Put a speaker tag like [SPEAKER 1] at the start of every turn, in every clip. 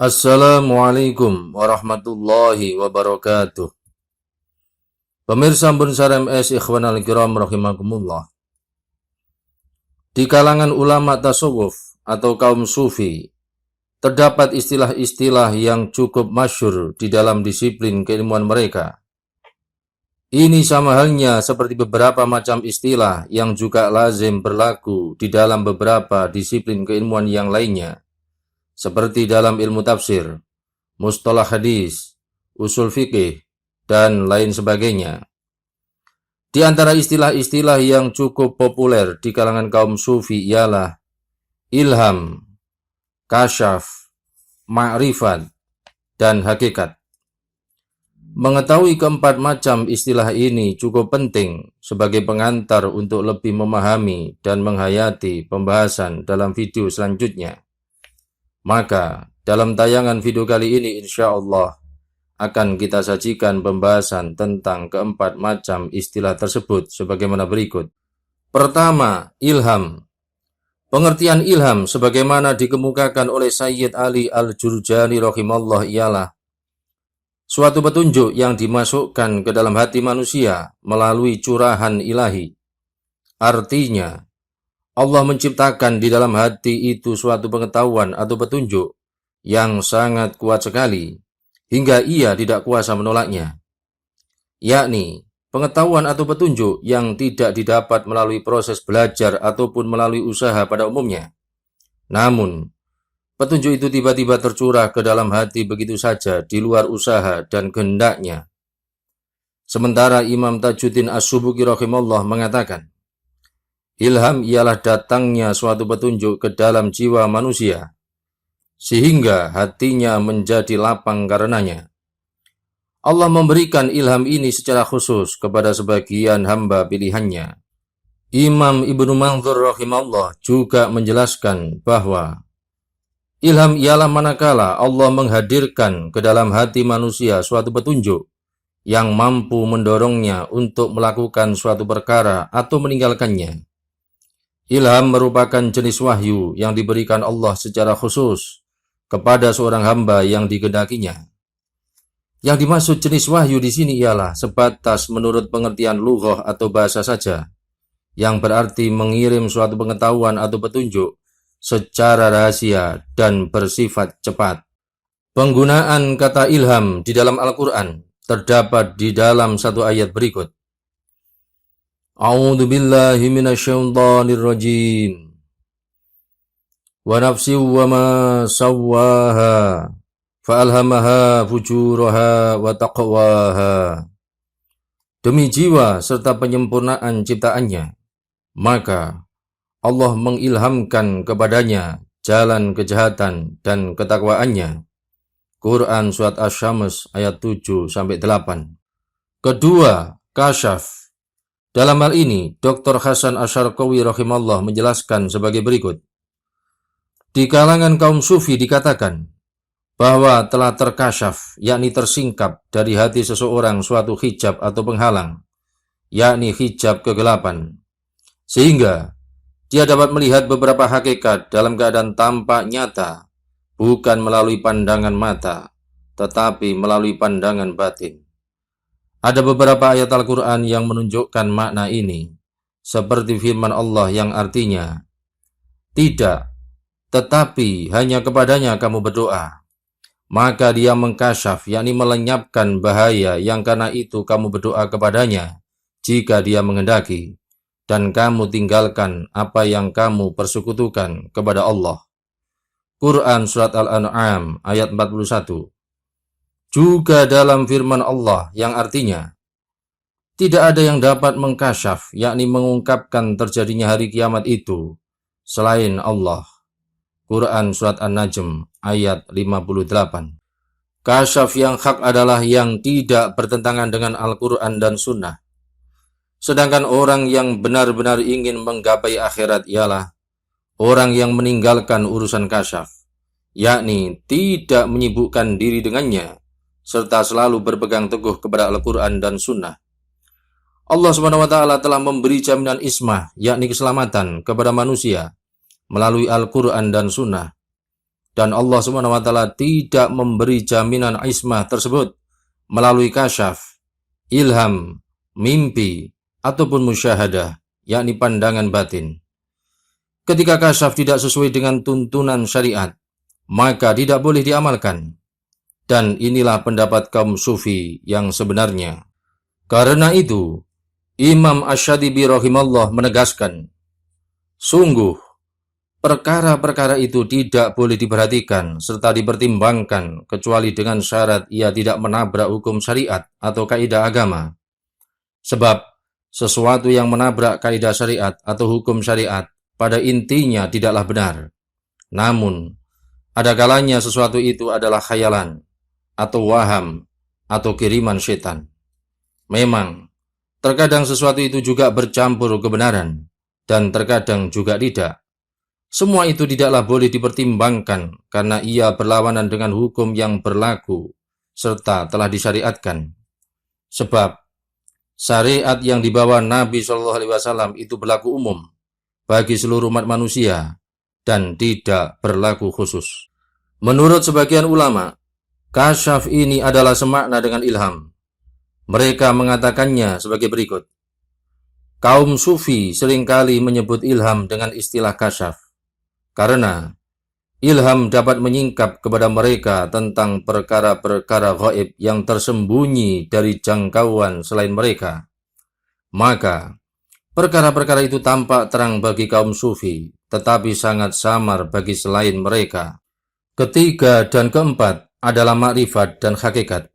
[SPEAKER 1] Assalamualaikum warahmatullahi wabarakatuh. Pemirsa Bunsar MS Ikhwanal Kiram rahimakumullah. Di kalangan ulama tasawuf atau kaum sufi, terdapat istilah-istilah yang cukup masyhur di dalam disiplin keilmuan mereka. Ini sama halnya seperti beberapa macam istilah yang juga lazim berlaku di dalam beberapa disiplin keilmuan yang lainnya, seperti dalam ilmu tafsir, mustalah hadis, usul fikih, dan lain sebagainya. Di antara istilah-istilah yang cukup populer di kalangan kaum sufi ialah ilham, kasyaf, ma'rifat, dan hakikat. Mengetahui keempat macam istilah ini cukup penting sebagai pengantar untuk lebih memahami dan menghayati pembahasan dalam video selanjutnya. Maka, dalam tayangan video kali ini insya Allah akan kita sajikan pembahasan tentang keempat macam istilah tersebut sebagaimana berikut. Pertama, ilham. Pengertian ilham sebagaimana dikemukakan oleh Sayyid Ali Al-Jurjani rahimallah ialah suatu petunjuk yang dimasukkan ke dalam hati manusia melalui curahan ilahi. Artinya, Allah menciptakan di dalam hati itu suatu pengetahuan atau petunjuk yang sangat kuat sekali, hingga ia tidak kuasa menolaknya. Yakni, pengetahuan atau petunjuk yang tidak didapat melalui proses belajar ataupun melalui usaha pada umumnya. Namun, petunjuk itu tiba-tiba tercurah ke dalam hati begitu saja di luar usaha dan kehendaknya. Sementara Imam Tajuddin As-Subuki rahimallah mengatakan, ilham ialah datangnya suatu petunjuk ke dalam jiwa manusia, sehingga hatinya menjadi lapang karenanya. Allah memberikan ilham ini secara khusus kepada sebagian hamba pilihannya. Imam Ibnu Manzur rahimallah juga menjelaskan bahwa ilham ialah manakala Allah menghadirkan ke dalam hati manusia suatu petunjuk yang mampu mendorongnya untuk melakukan suatu perkara atau meninggalkannya. Ilham merupakan jenis wahyu yang diberikan Allah secara khusus kepada seorang hamba yang dikehendakinya. Yang dimaksud jenis wahyu di sini ialah sebatas menurut pengertian lughah atau bahasa saja, yang berarti mengirim suatu pengetahuan atau petunjuk secara rahasia dan bersifat cepat. Penggunaan kata ilham di dalam Al-Quran terdapat di dalam satu ayat berikut. A'udzu billahi minasyaitonir rajim. Wa nafsin wa ma sawwaha fa'alhamaha fujuraha wa taqwaha. Demi jiwa serta penyempurnaan ciptaannya, maka Allah mengilhamkan kepadanya jalan kejahatan dan ketakwaannya. Quran Surat Asy-Syams ayat 7-8. Kedua, kasyaf. Dalam hal ini, Dr. Hasan Asyarqawi rahimallah menjelaskan sebagai berikut. Di kalangan kaum sufi dikatakan bahwa telah terkasyaf, yakni tersingkap dari hati seseorang suatu hijab atau penghalang, yakni hijab kegelapan, sehingga dia dapat melihat beberapa hakikat dalam keadaan tampak nyata, bukan melalui pandangan mata, tetapi melalui pandangan batin. Ada beberapa ayat Al-Quran yang menunjukkan makna ini, seperti firman Allah yang artinya, tidak, tetapi hanya kepadanya kamu berdoa. Maka dia mengkasyaf, yakni melenyapkan bahaya yang karena itu kamu berdoa kepadanya, jika dia menghendaki, dan kamu tinggalkan apa yang kamu persekutukan kepada Allah. Quran Surat Al-An'am ayat 41. Juga dalam firman Allah yang artinya, tidak ada yang dapat mengkasyaf, yakni mengungkapkan terjadinya hari kiamat itu, selain Allah. Quran Surat An-Najm ayat 58. Kasyaf yang hak adalah yang tidak bertentangan dengan Al-Quran dan Sunnah. Sedangkan orang yang benar-benar ingin menggapai akhirat ialah orang yang meninggalkan urusan kasyaf, yakni tidak menyibukkan diri dengannya, serta selalu berpegang teguh kepada Al-Quran dan Sunnah. Allah SWT telah memberi jaminan ismah, yakni keselamatan kepada manusia melalui Al-Quran dan Sunnah. dan Allah Subhanahu wa taala tidak memberi jaminan ismah tersebut melalui kasyaf, ilham, mimpi, ataupun musyahadah, yakni pandangan batin. Ketika kasyaf tidak sesuai dengan tuntunan syariat, maka tidak boleh diamalkan. Dan inilah pendapat kaum sufi yang sebenarnya. Karena itu, Imam Asy-Syatibi rahimallah menegaskan, sungguh, perkara-perkara itu tidak boleh diperhatikan serta dipertimbangkan kecuali dengan syarat ia tidak menabrak hukum syariat atau kaidah agama. Sebab sesuatu yang menabrak kaidah syariat atau hukum syariat pada intinya tidaklah benar. Namun, ada kalanya sesuatu itu adalah khayalan atau waham atau kiriman setan. Memang, terkadang sesuatu itu juga bercampur kebenaran dan terkadang juga tidak. Semua itu tidaklah boleh dipertimbangkan karena ia berlawanan dengan hukum yang berlaku serta telah disyariatkan. Sebab syariat yang dibawa Nabi SAW itu berlaku umum bagi seluruh umat manusia dan tidak berlaku khusus. Menurut sebagian ulama, kasyaf ini adalah semakna dengan ilham. Mereka mengatakannya sebagai berikut. Kaum sufi seringkali menyebut ilham dengan istilah kasyaf, karena ilham dapat menyingkap kepada mereka tentang perkara-perkara gaib yang tersembunyi dari jangkauan selain mereka. Maka, perkara-perkara itu tampak terang bagi kaum sufi, tetapi sangat samar bagi selain mereka. Ketiga dan keempat adalah makrifat dan hakikat.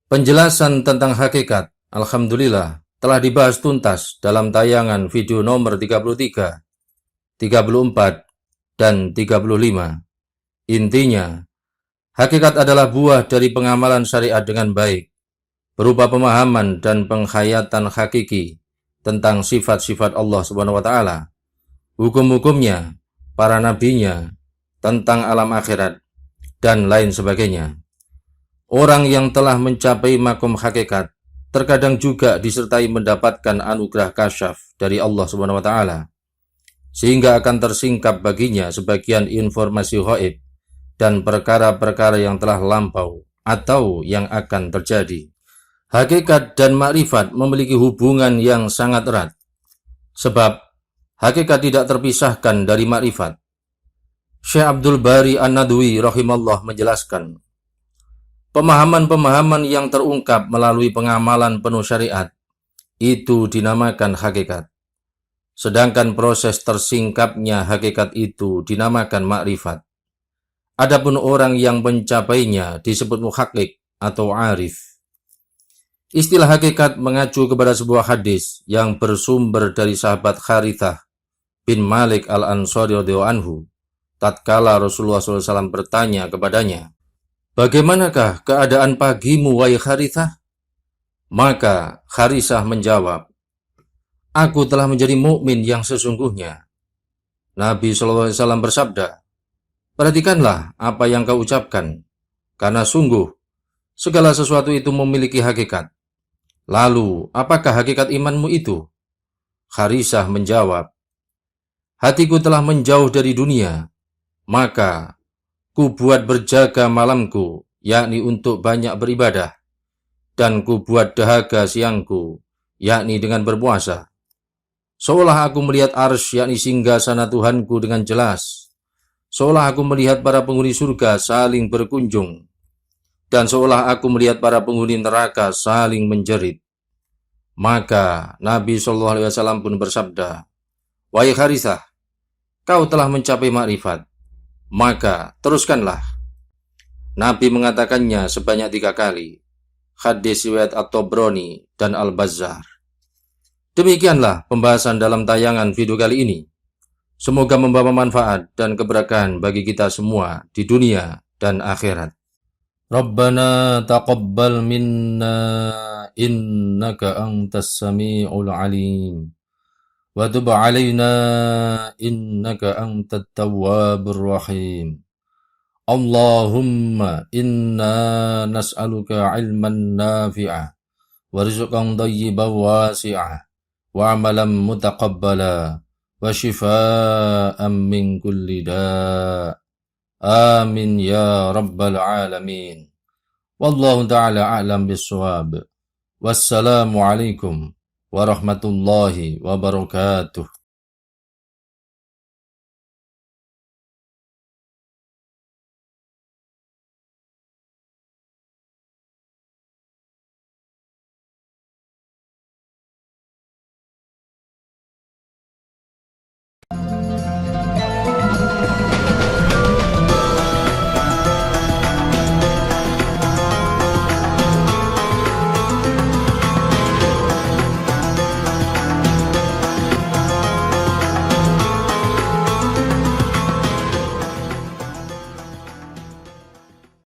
[SPEAKER 1] Penjelasan tentang hakikat, alhamdulillah, telah dibahas tuntas dalam tayangan video nomor 33, 34, dan 35. Intinya, hakikat adalah buah dari pengamalan syariat dengan baik, berupa pemahaman dan penghayatan hakiki tentang sifat-sifat Allah Subhanahu wa taala, hukum-hukumnya, para nabinya, tentang alam akhirat, dan lain sebagainya. Orang yang telah mencapai makom hakikat terkadang juga disertai mendapatkan anugerah kasyaf dari Allah Subhanahu wa taala, sehingga akan tersingkap baginya sebagian informasi gaib dan perkara-perkara yang telah lampau atau yang akan terjadi. Hakikat dan makrifat memiliki hubungan yang sangat erat, sebab hakikat tidak terpisahkan dari makrifat. Syekh Abdul Bari An-Nadwi rahimallah menjelaskan, pemahaman-pemahaman yang terungkap melalui pengamalan penuh syariat itu dinamakan hakikat. Sedangkan proses tersingkapnya hakikat itu dinamakan makrifat. Adapun orang yang mencapainya disebut muhakkik atau arif. Istilah hakikat mengacu kepada sebuah hadis yang bersumber dari sahabat Harithah bin Malik al-Ansari radhiyallahu anhu. Tatkala Rasulullah SAW bertanya kepadanya, bagaimanakah keadaan pagimu, wahai Harithah? Maka Harithah menjawab, aku telah menjadi mukmin yang sesungguhnya. Nabi SAW bersabda, perhatikanlah apa yang kau ucapkan, karena sungguh segala sesuatu itu memiliki hakikat. Lalu, apakah hakikat imanmu itu? Harithah menjawab, hatiku telah menjauh dari dunia, maka ku buat berjaga malamku, yakni untuk banyak beribadah, dan ku buat dahaga siangku, yakni dengan berpuasa. Seolah aku melihat arsy, yakni singgasana Tuhanku dengan jelas. Seolah aku melihat para penghuni surga saling berkunjung, dan seolah aku melihat para penghuni neraka saling menjerit. Maka Nabi SAW pun bersabda, wahai Harithah, kau telah mencapai makrifat, maka teruskanlah. Nabi mengatakannya sebanyak 3 kali. Hadis riwayat At-Tabrani dan Al-Bazzar. Demikianlah pembahasan dalam tayangan video kali ini. Semoga membawa manfaat dan keberkahan bagi kita semua di dunia dan akhirat. Rabbana taqabbal minna innaka antas sami'ul alim. Wa tub 'alaina innaka antat tawwabur rahim. Allahumma inna nas'aluka 'ilman nafi'a wa rizqan thayyiban wasi'a wa 'amalan mutaqabbala wa shifaa'an min kulli da'. Amin ya rabbal alamin. Wallahu ta'ala a'lam bissawab. Wassalamualaikum warahmatullahi wabarakatuh.